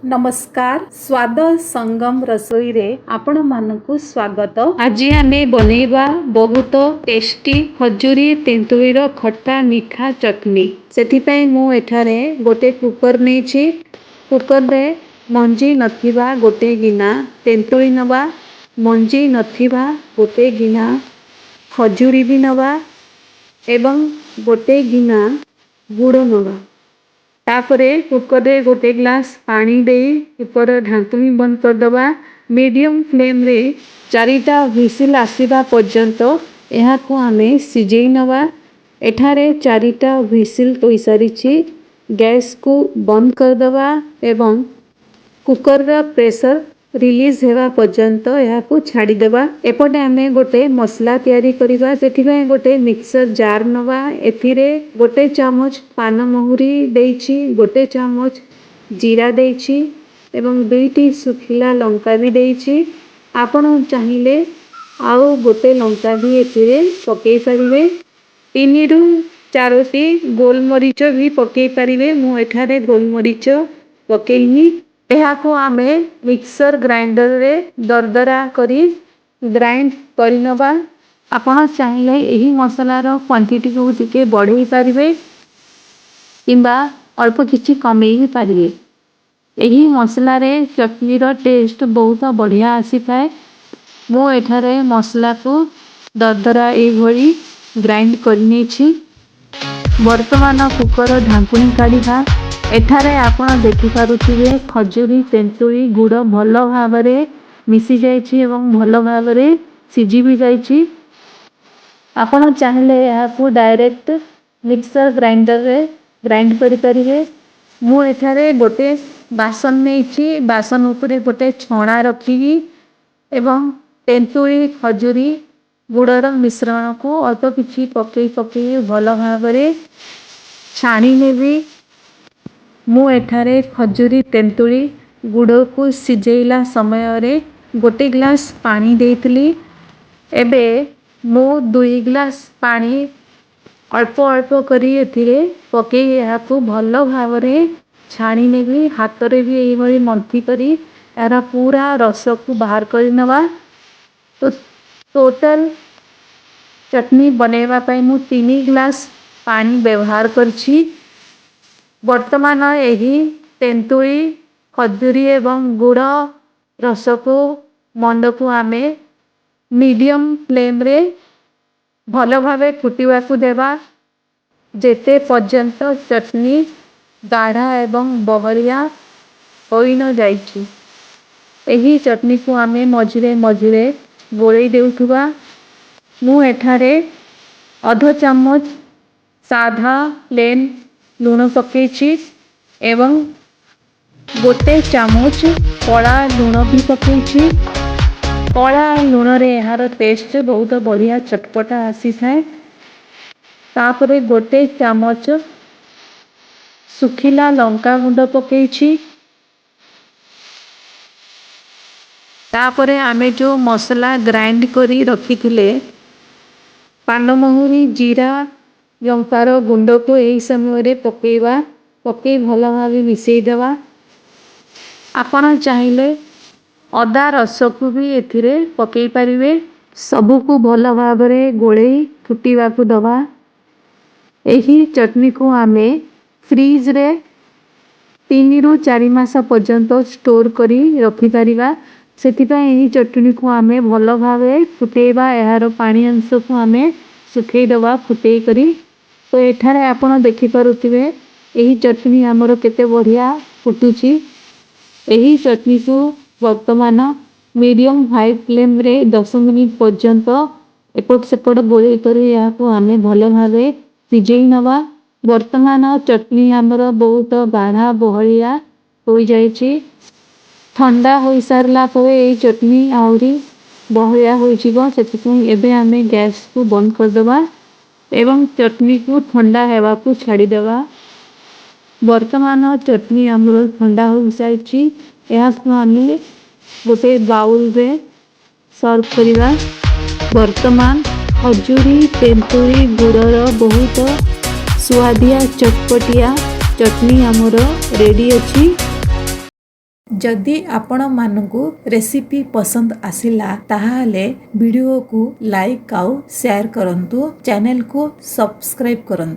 नमस्कार स्वाद संगम रसोई रे आपण मानकु स्वागत। आज आमे बनेइबा बहुत टेस्टी खजूरी तेंतुळीर खट्टा मीठा चटनी। सेथि पई मु एठारे गोटे कुकर नेछि। कुकर रे मंजी नथिबा गोटे गिना तेंतुळी नबा, मंजी नथिबा गोटे गिना खजूरी भी नबा एवं गोटे गिना गुड़ नबा। तापरे कुकर रे गोटे ग्लास पानी दे कुकर ढांकुनी बंद कर दबा। मीडियम फ्लेम रे चारिटा व्हिसिल आसीबा पर्यंत एहा को आमे सिजेई नबा। एठारे चारिटा व्हिसिल होई सारिछि। गैस को बंद कर दबा एवं कुकर रा प्रेशर रिलीज हेबा पर्यंत एहा को छाडी देबा। एपटे आमे गोटे मसला तयारी करिबा। सेथि पय गोटे मिक्सर जार नबा। एथिरे गोटे चामच पान महुरी देइछि, गोटे चामच जीरा देइछि एवं दुईटी सुखिला लंका भी देइछि। आपण चाहिए आउ गोटे लंका भी एथिरे पकेई परिबे। 3 रु 4टी गोलमरीच भी पकेई परिबे। मु एठारे गोलमरीच पकेइनी। एहा को आमे मिक्सर ग्राइंडर रे दरदरा करी ग्राइंड करिनबा। आपण चाहिए एही मसलार क्वांटिटी को टिके बढ़ेई परिबे किंबा अल्प किछि कमेई भी परिबे। एही मसला रे चटनी रो टेस्ट बहुत बढ़िया आसी थाए। मु एठारे मसला को दरदरा ए भली ग्राइंड करनी छी। वर्तमान कुकर ढांकुनी काढिबा। एठारे आपण देखि पारुथिबे खजूरी तेंतुळी गुड़ भल भाबरे मिसी जाइछि एवं भल भाबरे सिझी भी जाइछि। आपण चाहिले एहा को डायरेक्ट मिक्सर ग्राइंडर रे ग्राइंड करि परिबे। मु एठारे गोटे बासन नेछि। बासन उपरे गोटे छणा रखिबी एवं तेंतुळी खजूरी गुड़र मिश्रण को अल्प किछि पकेई भल भाबरे छाणी नेबी। मु एठारे खजूरी तेंतुळी गुड़ को सिझेइला समय रे गोटे ग्लास पानी देइतली। एबे मु 2 ग्लास पानी अल्प अल्प करी एथिरे पकेई एहा को भल भाबरे छाणी नेबी। हाथ रे भी एही भली मंथी करी एरा पूरा रस को बाहर करि नबा। तो टोटल चटनी बनेबा पई मु 3 ग्लास पानी व्यवहार करछि। वर्तमान एही तेंतुळी खजूरी एवं गुड़ रस को मंड को आमे मीडियम फ्लेम रे भल भावे फुटिबा को देबा। जेते पर्यंत चटनी गाढ़ा एवं बहरिया होई न जाइछि। एही चटनी को आमे मझिरे मझिरे गोळेई देउथुबा। मु एठारे आधा चामच साधा प्लेन लूण पकेइछि एवं गोटे चामच कला लूण भी पकेइछि। कला लूण रे एहार टेस्ट बहुत बढ़िया चटपटा आसी थाए। तापरे गोटे चामच सुखिला लंका गुंड पकेइछि। तापरे आमे जो मसला ग्राइंड करी रखिथिले पान महुरी जीरा लंकार गुंड को एही समय रे पकेइबा। पकेई भल भाबे मिसेई देबा। आपण चाहिए अदा रस को भी एथिरे पकेई परिबे। सबु को भल भाबरे गोळेई फुटिबा को दबा। एही चटनी को आमे फ्रीज रे 3 रु 4 मास पर्यंत स्टोर करी रखि परिबा। सेति पय एही चटनी को आमे भल भाबे फुटेबा। एहार पानी अंश को आमे सुखेई दबा फुटेई करी। तो एठारे आपण देखि पारुथिबे एही चटनी हमरो केते बढ़िया फुटुची। एही चटनी को वर्तमान मीडियम हाई फ्लेम रे 10 मिनिट पर्यंत एपट सेपट गोळेई करी एहा को आमे भल भाबे सिझेई नबा। वर्तमान चटनी हमरो बहुत गाढ़ा बहरिया होई जाइछि। ठंडा होई सारला परे एही चटनी आउरी बहरिया होई जिवो। सेति पय एबे आमे गैस को बंद कर दबा एवं चटनी को ठंडा हेबा को छाडी देबा। वर्तमान चटनी हमरो ठंडा हो साइछि। एहा को आमे गोटे बाउल रे सर्व करिबा। वर्तमान खजूरी तेंतुळी गुड़र बहुत स्वादिया चटपटिया चटनी हमरो रेडी अछि। जदि आपण मानकु रेसिपी पसंद आसिला ताहाले वीडियो को लाइक आउ शेयर करंतु चैनल को सब्सक्राइब करंतु।